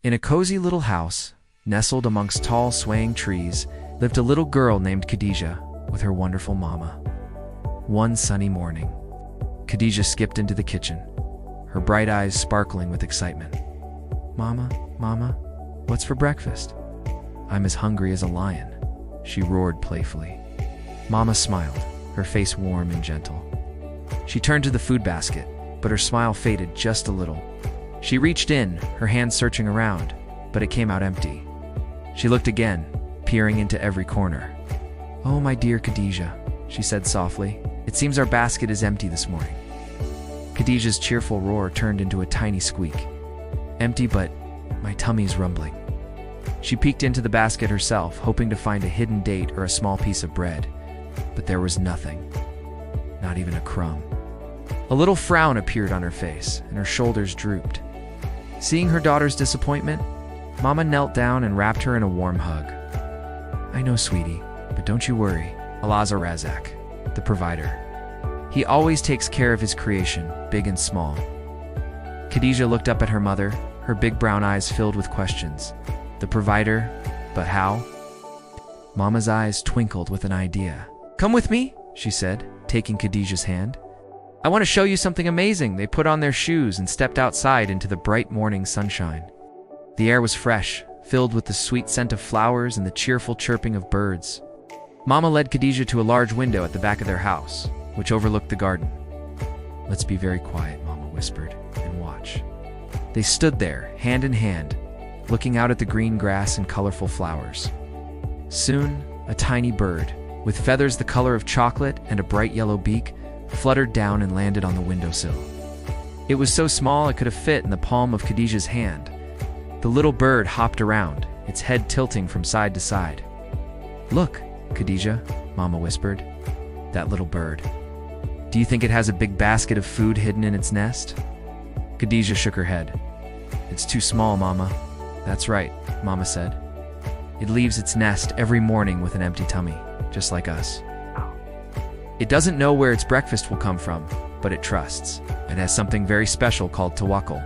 In a cozy little house, nestled amongst tall, swaying trees, lived a little girl named Khadija with her wonderful mama. One sunny morning, Khadija skipped into the kitchen, her bright eyes sparkling with excitement. "Mama, Mama, what's for breakfast?" "I'm as hungry as a lion," she roared playfully. Mama smiled, her face warm and gentle. She turned to the food basket, but her smile faded just a little. She reached in, her hand searching around, but it came out empty. She looked again, peering into every corner. "Oh, my dear Khadija," she said softly, "it seems our basket is empty this morning." Khadija's cheerful roar turned into a tiny squeak. "Empty, but my tummy's rumbling." She peeked into the basket herself, hoping to find a hidden date or a small piece of bread, but there was nothing, not even a crumb. A little frown appeared on her face, and her shoulders drooped. Seeing her daughter's disappointment, Mama knelt down and wrapped her in a warm hug. "I know, sweetie, but don't you worry. Allah's a Razak, the provider. He always takes care of his creation, big and small." Khadija looked up at her mother, her big brown eyes filled with questions. "The provider? But how?" Mama's eyes twinkled with an idea. "Come with me," she said, taking Khadija's hand. "I want to show you something amazing." They put on their shoes and stepped outside into the bright morning sunshine. The air was fresh, filled with the sweet scent of flowers and the cheerful chirping of birds. Mama led Khadija to a large window at the back of their house, which overlooked the garden. "Let's be very quiet," Mama whispered, "and watch." They stood there, hand in hand, looking out at the green grass and colorful flowers. Soon, a tiny bird, with feathers the color of chocolate and a bright yellow beak, fluttered down and landed on the windowsill. It was so small it could have fit in the palm of Khadija's hand. The little bird hopped around, its head tilting from side to side. "Look, Khadija," Mama whispered. "That little bird. Do you think it has a big basket of food hidden in its nest?" Khadija shook her head. "It's too small, Mama." "That's right," Mama said. "It leaves its nest every morning with an empty tummy, just like us. It doesn't know where its breakfast will come from, but it trusts. It has something very special called tawakkul."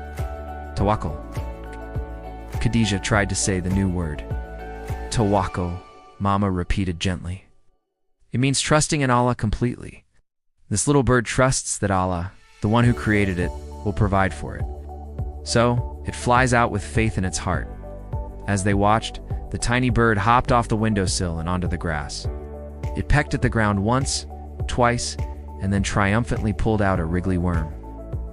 "Tawakkul." Khadija tried to say the new word. "Tawakkul," Mama repeated gently. "It means trusting in Allah completely. This little bird trusts that Allah, the one who created it, will provide for it. So, it flies out with faith in its heart." As they watched, the tiny bird hopped off the windowsill and onto the grass. It pecked at the ground once, twice, and then triumphantly pulled out a wriggly worm.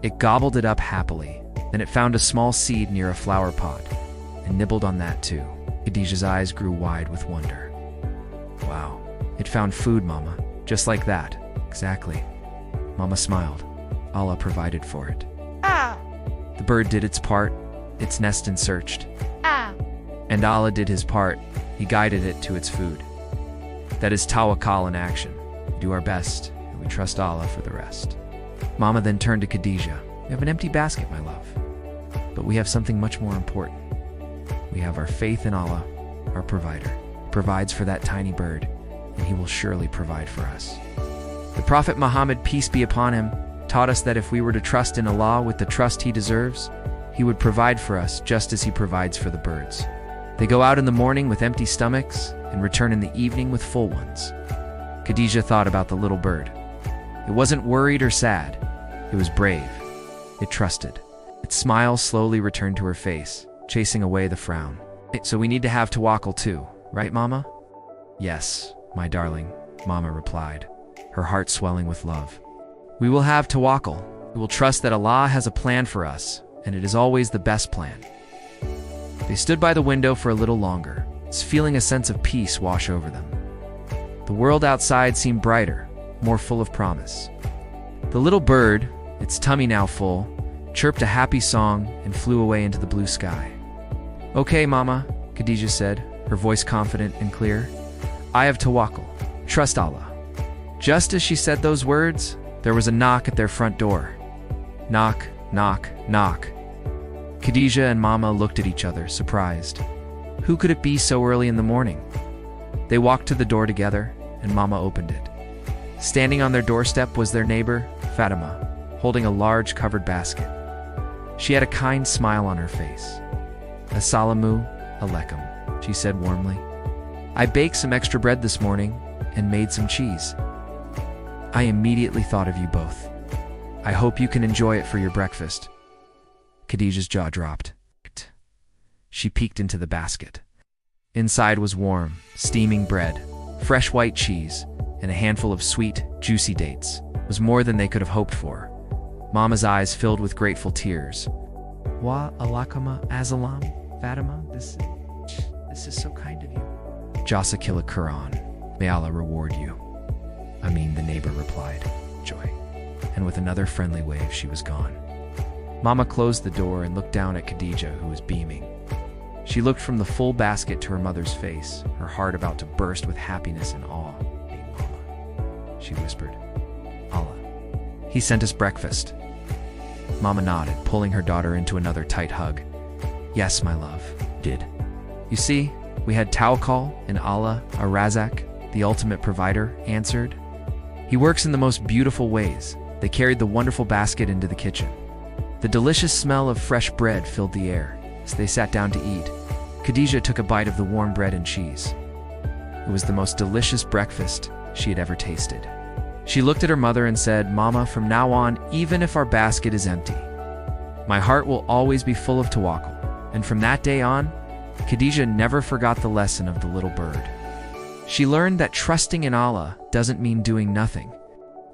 It gobbled it up happily. Then it found a small seed near a flower pot and nibbled on that too. Khadija's eyes grew wide with wonder. "Wow, it found food, Mama. Just like that." "Exactly." Mama smiled. "Allah provided for it." The bird did its part, its nest and searched. And Allah did his part, he guided it to its food. That is tawakkul in action. We do our best, and we trust Allah for the rest. Mama then turned to Khadija. "We have an empty basket, my love. But we have something much more important. We have our faith in Allah, our provider. He provides for that tiny bird, and he will surely provide for us. The Prophet Muhammad, peace be upon him, taught us that if we were to trust in Allah with the trust he deserves, he would provide for us just as he provides for the birds. They go out in the morning with empty stomachs and return in the evening with full ones." Khadija thought about the little bird. It wasn't worried or sad. It was brave. It trusted. Its smile slowly returned to her face, chasing away the frown. "So we need to have tawakkul too, right, Mama?" "Yes, my darling," Mama replied, her heart swelling with love. "We will have tawakkul. We will trust that Allah has a plan for us, and it is always the best plan." They stood by the window for a little longer, feeling a sense of peace wash over them. The world outside seemed brighter, more full of promise. The little bird, its tummy now full, chirped a happy song and flew away into the blue sky. "Okay, Mama," Khadija said, her voice confident and clear. "I have tawakkul. Trust Allah." Just as she said those words, there was a knock at their front door. Knock, knock, knock. Khadija and Mama looked at each other, surprised. Who could it be so early in the morning? They walked to the door together, and Mama opened it. Standing on their doorstep was their neighbor, Fatima, holding a large covered basket. She had a kind smile on her face. Assalamu alaikum, she said warmly. I baked some extra bread this morning and made some cheese. I immediately thought of you both. I hope you can enjoy it for your breakfast. Khadija's jaw dropped. She peeked into the basket. Inside was warm, steaming bread, fresh white cheese, and a handful of sweet, juicy dates. It was more than they could have hoped for. Mama's eyes filled with grateful tears. Wa alakama azalam, Fatima, this is so kind of you. Jasakila Quran, may Allah reward you. Amin, the neighbor replied, joy. And with another friendly wave, she was gone. Mama closed the door and looked down at Khadija, who was beaming. She looked from the full basket to her mother's face, her heart about to burst with happiness and awe. Hey, Mama, she whispered. Allah, he sent us breakfast. Mama nodded, pulling her daughter into another tight hug. Yes, my love, did. You see, we had Tawakkul and Allah, our Razak, the ultimate provider, answered. He works in the most beautiful ways. They carried the wonderful basket into the kitchen. The delicious smell of fresh bread filled the air. As they sat down to eat, Khadija took a bite of the warm bread and cheese. It was the most delicious breakfast she had ever tasted. She looked at her mother and said, Mama, from now on, even if our basket is empty, my heart will always be full of tawakkul. And from that day on, Khadija never forgot the lesson of the little bird. She learned that trusting in Allah doesn't mean doing nothing.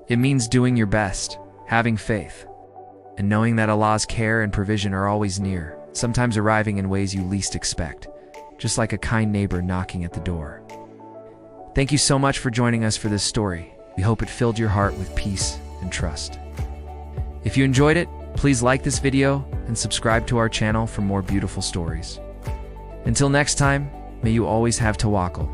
It means doing your best, having faith, and knowing that Allah's care and provision are always near, sometimes arriving in ways you least expect, just like a kind neighbor knocking at the door. Thank you so much for joining us for this story. We hope it filled your heart with peace and trust. If you enjoyed it, please like this video and subscribe to our channel for more beautiful stories. Until next time, may you always have tawakkul.